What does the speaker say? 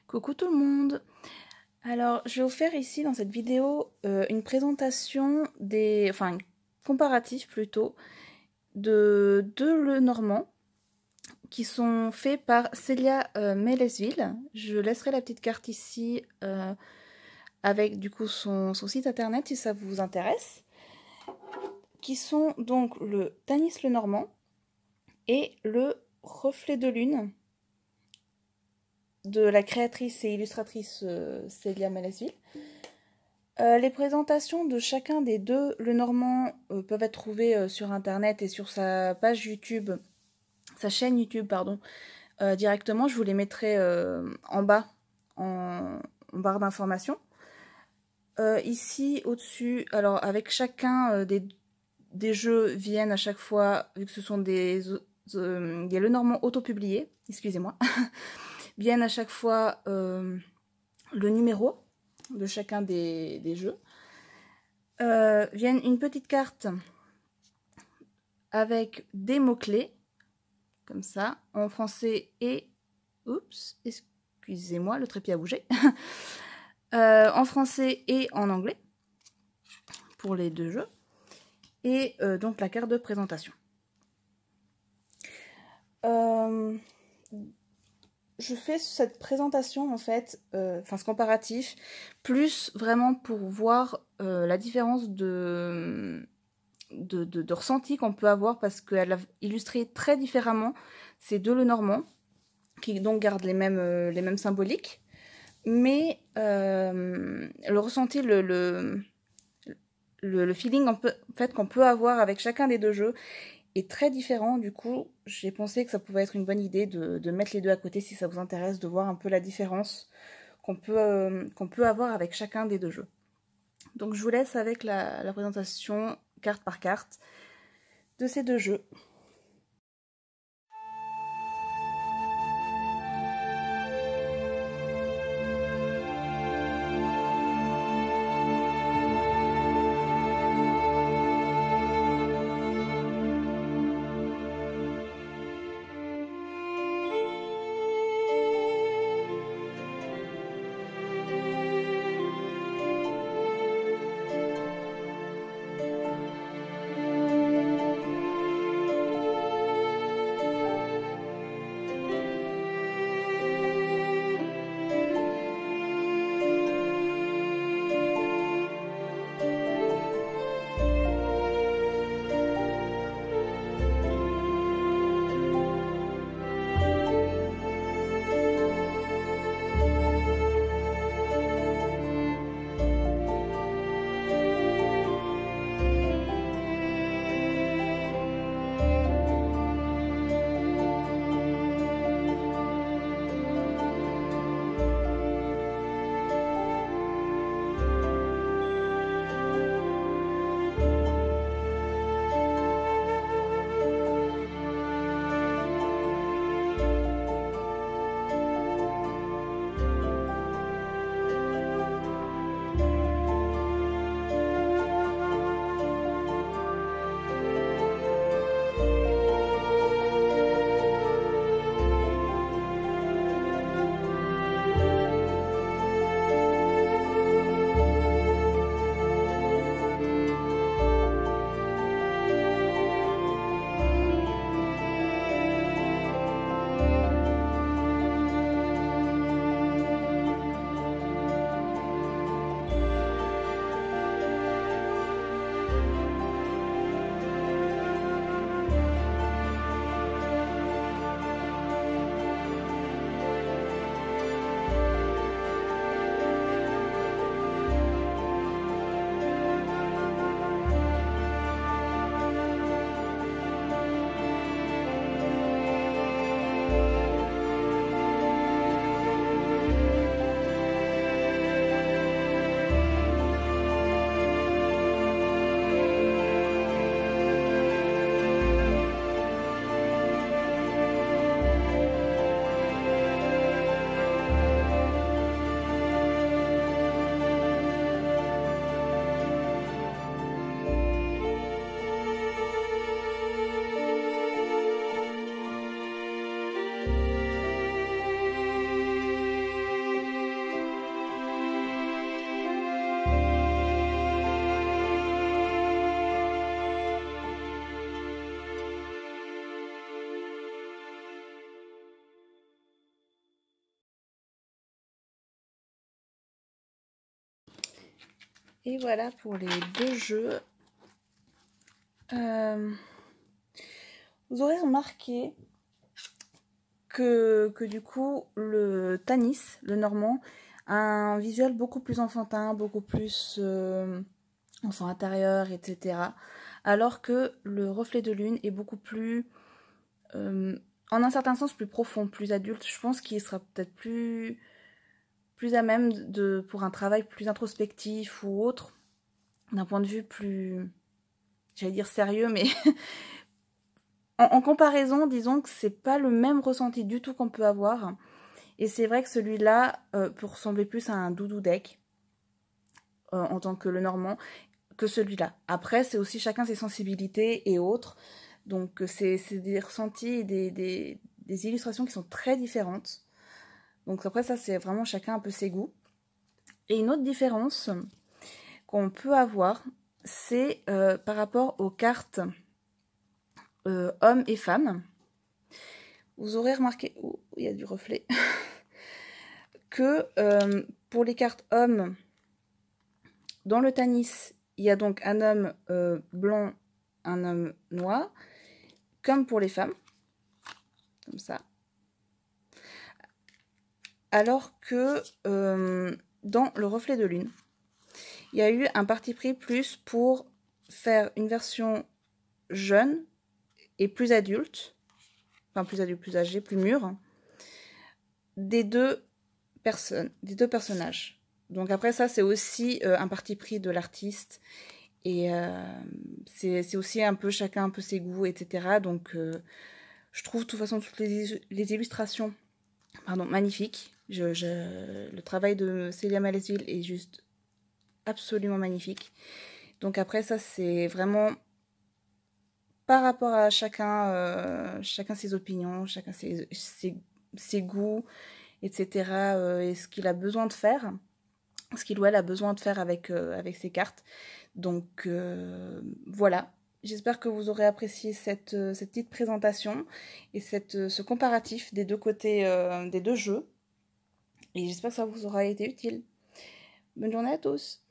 Coucou tout le monde. Alors, je vais vous faire ici dans cette vidéo une présentation une comparatif plutôt de deux Lenormand qui sont faits par Célia Mélesville. Je laisserai la petite carte ici avec du coup son site internet si ça vous intéresse. Qui sont donc le Tanis Lenormand et le Reflet de Lune de la créatrice et illustratrice Célia Mélesville. Les présentations de chacun des deux Lenormand peuvent être trouvées sur internet et sur sa page YouTube, sa chaîne YouTube, pardon, directement. Je vous les mettrai en bas, en barre d'informations. Ici, au-dessus, alors avec chacun des jeux viennent à chaque fois, vu que ce sont des Lenormand auto-publiés, excusez-moi, viennent à chaque fois le numéro de chacun des jeux. Viennent une petite carte avec des mots-clés, comme ça, en français et... Oups, excusez-moi, le trépied a bougé. En français et en anglais, pour les deux jeux. Et donc la carte de présentation. Je fais cette présentation en fait, ce comparatif, plus vraiment pour voir la différence de ressenti qu'on peut avoir parce qu'elle a illustré très différemment ces deux Lenormand qui donc gardent les mêmes symboliques, mais le ressenti, le feeling en fait, qu'on peut avoir avec chacun des deux jeux est très différent. Du coup, j'ai pensé que ça pouvait être une bonne idée de mettre les deux à côté si ça vous intéresse, de voir un peu la différence qu'on peut avoir avec chacun des deux jeux. Donc je vous laisse avec la présentation carte par carte de ces deux jeux. Et voilà pour les deux jeux. Vous aurez remarqué que du coup, le Tanis, le normand, a un visuel beaucoup plus enfantin, beaucoup plus enfant intérieur, etc. Alors que le reflet de lune est beaucoup plus, en un certain sens, plus profond, plus adulte. Je pense qu'il sera peut-être plus à même pour un travail plus introspectif ou autre, d'un point de vue plus, j'allais dire sérieux, mais en comparaison, disons que c'est pas le même ressenti du tout qu'on peut avoir. Et c'est vrai que celui-là peut ressembler plus à un doudou deck en tant que le normand que celui-là. Après, c'est aussi chacun ses sensibilités et autres. Donc c'est des ressentis et des illustrations qui sont très différentes. Donc après ça, c'est vraiment chacun un peu ses goûts. Et une autre différence qu'on peut avoir, c'est par rapport aux cartes hommes et femmes. Vous aurez remarqué, oh, il y a du reflet, que pour les cartes hommes, dans le Tanis, il y a donc un homme blanc, un homme noir, comme pour les femmes, comme ça. Alors que dans le reflet de lune, il y a eu un parti pris plus pour faire une version jeune et plus adulte, enfin plus adulte, plus âgé, plus mûr, des deux personnages. Donc après ça, c'est aussi un parti pris de l'artiste et c'est aussi un peu chacun un peu ses goûts, etc. Donc je trouve de toute façon toutes les illustrations magnifiques. Le travail de Célia Malesville est juste absolument magnifique. Donc après ça, c'est vraiment par rapport à chacun, chacun ses opinions, chacun ses goûts, etc. Et ce qu'il a besoin de faire, ce qu'il ou elle a besoin de faire avec ses cartes. Donc voilà, j'espère que vous aurez apprécié cette petite présentation et ce comparatif des deux côtés des deux jeux. Et j'espère que ça vous aura été utile. Bonne journée à tous!